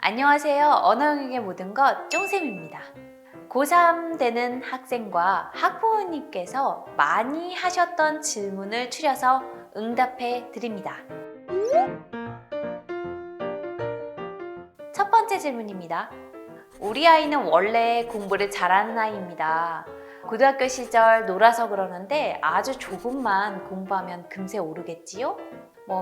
안녕하세요. 언어 영역의 모든 것 쫑쌤입니다. 고3 되는 학생과 학부모님께서 많이 하셨던 질문을 추려서 응답해 드립니다. 첫 번째 질문입니다. 우리 아이는 원래 공부를 잘하는 아이입니다. 고등학교 시절 놀아서 그러는데 아주 조금만 공부하면 금세 오르겠지요?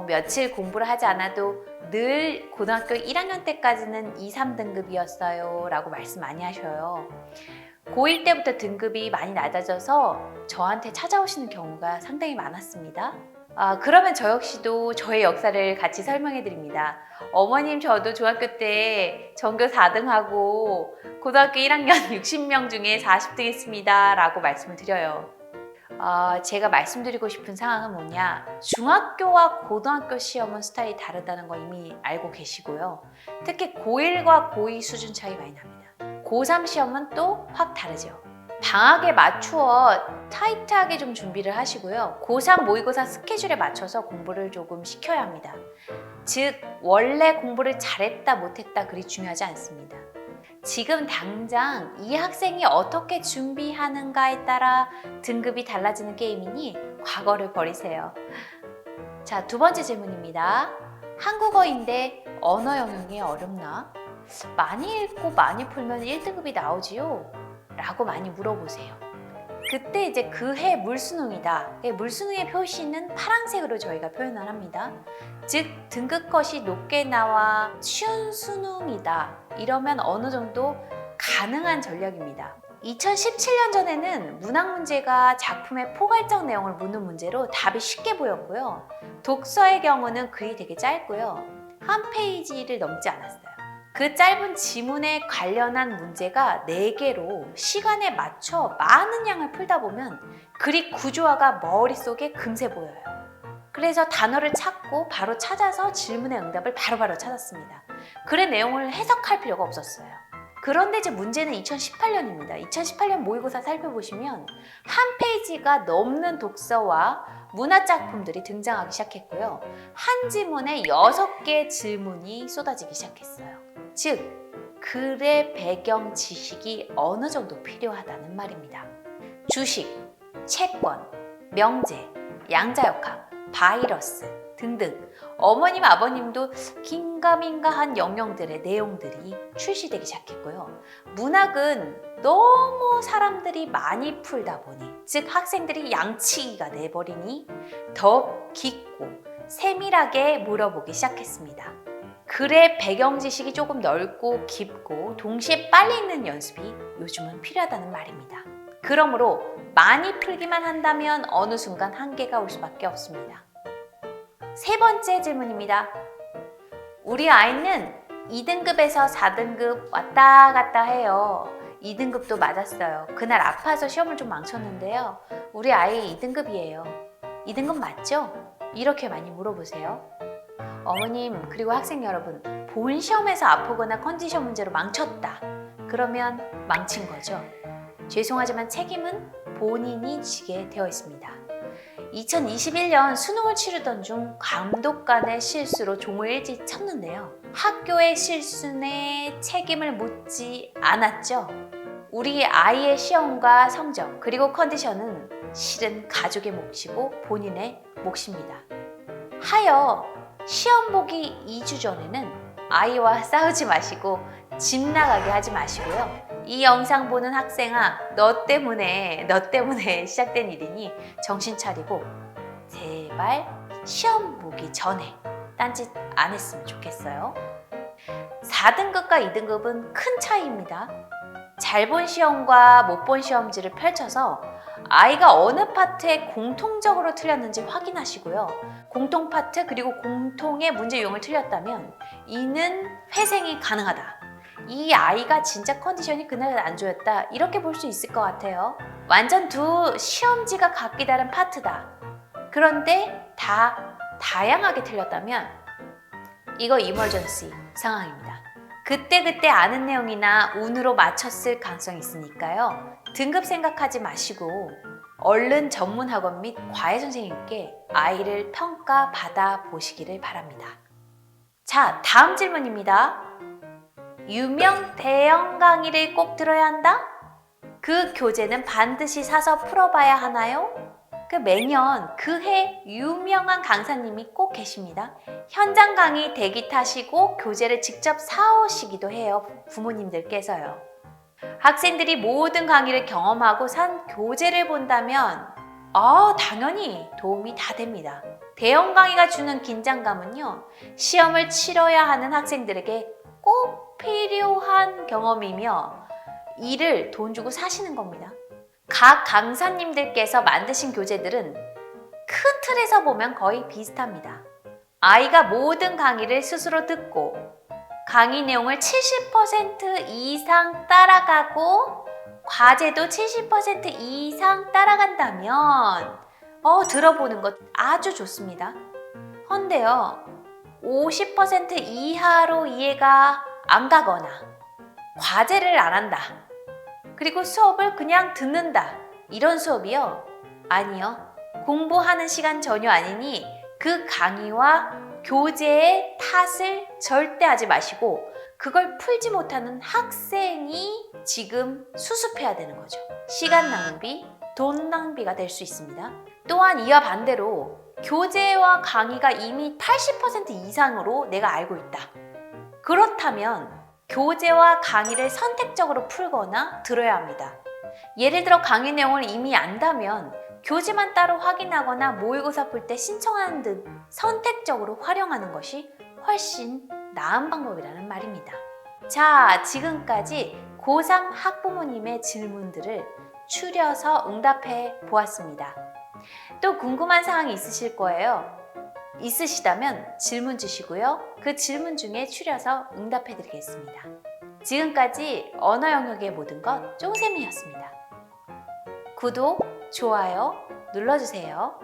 며칠 공부를 하지 않아도 늘 고등학교 1학년 때까지는 2, 3등급이었어요 라고 말씀 많이 하셔요. 고1 때부터 등급이 많이 낮아져서 저한테 찾아오시는 경우가 상당히 많았습니다. 그러면 저 역시도 저의 역사를 같이 설명해 드립니다. 어머님, 저도 중학교 때 전교 4등하고 고등학교 1학년 60명 중에 40등 했습니다 라고 말씀을 드려요. 제가 말씀드리고 싶은 상황은 뭐냐, 중학교와 고등학교 시험은 스타일이 다르다는 거 이미 알고 계시고요. 특히 고1과 고2 수준 차이 많이 납니다. 고3 시험은 또 확 다르죠. 방학에 맞추어 타이트하게 좀 준비를 하시고요. 고3 모의고사 스케줄에 맞춰서 공부를 조금 시켜야 합니다. 즉, 원래 공부를 잘했다 못했다 그리 중요하지 않습니다. 지금 당장 이 학생이 어떻게 준비하는가에 따라 등급이 달라지는 게임이니 과거를 버리세요. 자, 두 번째 질문입니다. 한국어인데 언어 영역이 어렵나? 많이 읽고 많이 풀면 1등급이 나오지요? 라고 많이 물어보세요. 그때 이제 그해 물수능이다. 물수능의 표시는 파란색으로 저희가 표현을 합니다. 즉, 등급컷이 높게 나와 쉬운 수능이다. 이러면 어느 정도 가능한 전략입니다. 2017년 전에는 문학 문제가 작품의 포괄적 내용을 묻는 문제로 답이 쉽게 보였고요. 독서의 경우는 글이 되게 짧고요. 한 페이지를 넘지 않았어요. 그 짧은 지문에 관련한 문제가 4개로 시간에 맞춰 많은 양을 풀다 보면 글이 구조화가 머릿속에 금세 보여요. 그래서 단어를 찾고 바로 찾아서 질문의 응답을 바로바로 찾았습니다. 글의 내용을 해석할 필요가 없었어요. 그런데 제 문제는 2018년입니다. 2018년 모의고사 살펴보시면 한 페이지가 넘는 독서와 문화작품들이 등장하기 시작했고요. 한 지문에 6개의 질문이 쏟아지기 시작했어요. 즉, 글의 배경 지식이 어느 정도 필요하다는 말입니다. 주식, 채권, 명제, 양자역학, 바이러스 등등 어머님, 아버님도 긴가민가한 영역들의 내용들이 출시되기 시작했고요. 문학은 너무 사람들이 많이 풀다 보니, 즉 학생들이 양치기가 돼버리니 더 깊고 세밀하게 물어보기 시작했습니다. 글의 배경 지식이 조금 넓고 깊고 동시에 빨리 읽는 연습이 요즘은 필요하다는 말입니다. 그러므로 많이 풀기만 한다면 어느 순간 한계가 올 수밖에 없습니다. 세 번째 질문입니다. 우리 아이는 2등급에서 4등급 왔다 갔다 해요. 2등급도 맞았어요. 그날 아파서 시험을 좀 망쳤는데요. 우리 아이 2등급이에요. 2등급 맞죠? 이렇게 많이 물어보세요. 어머님, 그리고 학생 여러분, 본 시험에서 아프거나 컨디션 문제로 망쳤다. 그러면 망친 거죠. 죄송하지만 책임은 본인이 지게 되어 있습니다. 2021년 수능을 치르던 중 감독관의 실수로 종을 일찍 쳤는데요. 학교의 실수에 책임을 묻지 않았죠. 우리 아이의 시험과 성적 그리고 컨디션은 실은 가족의 몫이고 본인의 몫입니다. 하여 시험 보기 2주 전에는 아이와 싸우지 마시고 집 나가게 하지 마시고요. 이 영상 보는 학생아, 너 때문에 시작된 일이니 정신 차리고 제발 시험 보기 전에 딴짓 안 했으면 좋겠어요. 4등급과 2등급은 큰 차이입니다. 잘 본 시험과 못 본 시험지를 펼쳐서 아이가 어느 파트에 공통적으로 틀렸는지 확인하시고요. 공통 파트 그리고 공통의 문제 유형을 틀렸다면 이는 회생이 가능하다. 이 아이가 진짜 컨디션이 그날 안 좋았다. 이렇게 볼 수 있을 것 같아요. 완전 두 시험지가 각기 다른 파트다. 그런데 다 다양하게 틀렸다면 이거 이머전시 상황입니다. 그때그때 아는 내용이나 운으로 맞췄을 가능성이 있으니까요. 등급 생각하지 마시고 얼른 전문 학원 및 과외 선생님께 아이를 평가받아 보시기를 바랍니다. 자, 다음 질문입니다. 유명 대형 강의를 꼭 들어야 한다? 그 교재는 반드시 사서 풀어봐야 하나요? 매년 그 해 유명한 강사님이 꼭 계십니다. 현장 강의 대기 타시고 교재를 직접 사오시기도 해요. 부모님들께서요. 학생들이 모든 강의를 경험하고 산 교재를 본다면 당연히 도움이 다 됩니다. 대형 강의가 주는 긴장감은요, 시험을 치러야 하는 학생들에게 꼭 필요한 경험이며 이를 돈 주고 사시는 겁니다. 각 강사님들께서 만드신 교재들은 큰 틀에서 보면 거의 비슷합니다. 아이가 모든 강의를 스스로 듣고 강의 내용을 70% 이상 따라가고 과제도 70% 이상 따라간다면 들어보는 것 아주 좋습니다. 헌데요, 50% 이하로 이해가 안 가거나 과제를 안 한다, 그리고 수업을 그냥 듣는다, 이런 수업이요? 아니요. 공부하는 시간 전혀 아니니 그 강의와 교재의 탓을 절대 하지 마시고 그걸 풀지 못하는 학생이 지금 수습해야 되는 거죠. 시간 낭비, 돈 낭비가 될 수 있습니다. 또한 이와 반대로 교재와 강의가 이미 80% 이상으로 내가 알고 있다. 그렇다면 교재와 강의를 선택적으로 풀거나 들어야 합니다. 예를 들어 강의 내용을 이미 안다면 교재만 따로 확인하거나 모의고사 풀 때 신청하는 듯 선택적으로 활용하는 것이 훨씬 나은 방법이라는 말입니다. 자, 지금까지 고3 학부모님의 질문들을 추려서 응답해 보았습니다. 또 궁금한 사항이 있으실 거예요. 있으시다면 질문 주시고요. 그 질문 중에 추려서 응답해 드리겠습니다. 지금까지 언어 영역의 모든 것 쫑쌤이었습니다. 구독, 좋아요 눌러주세요.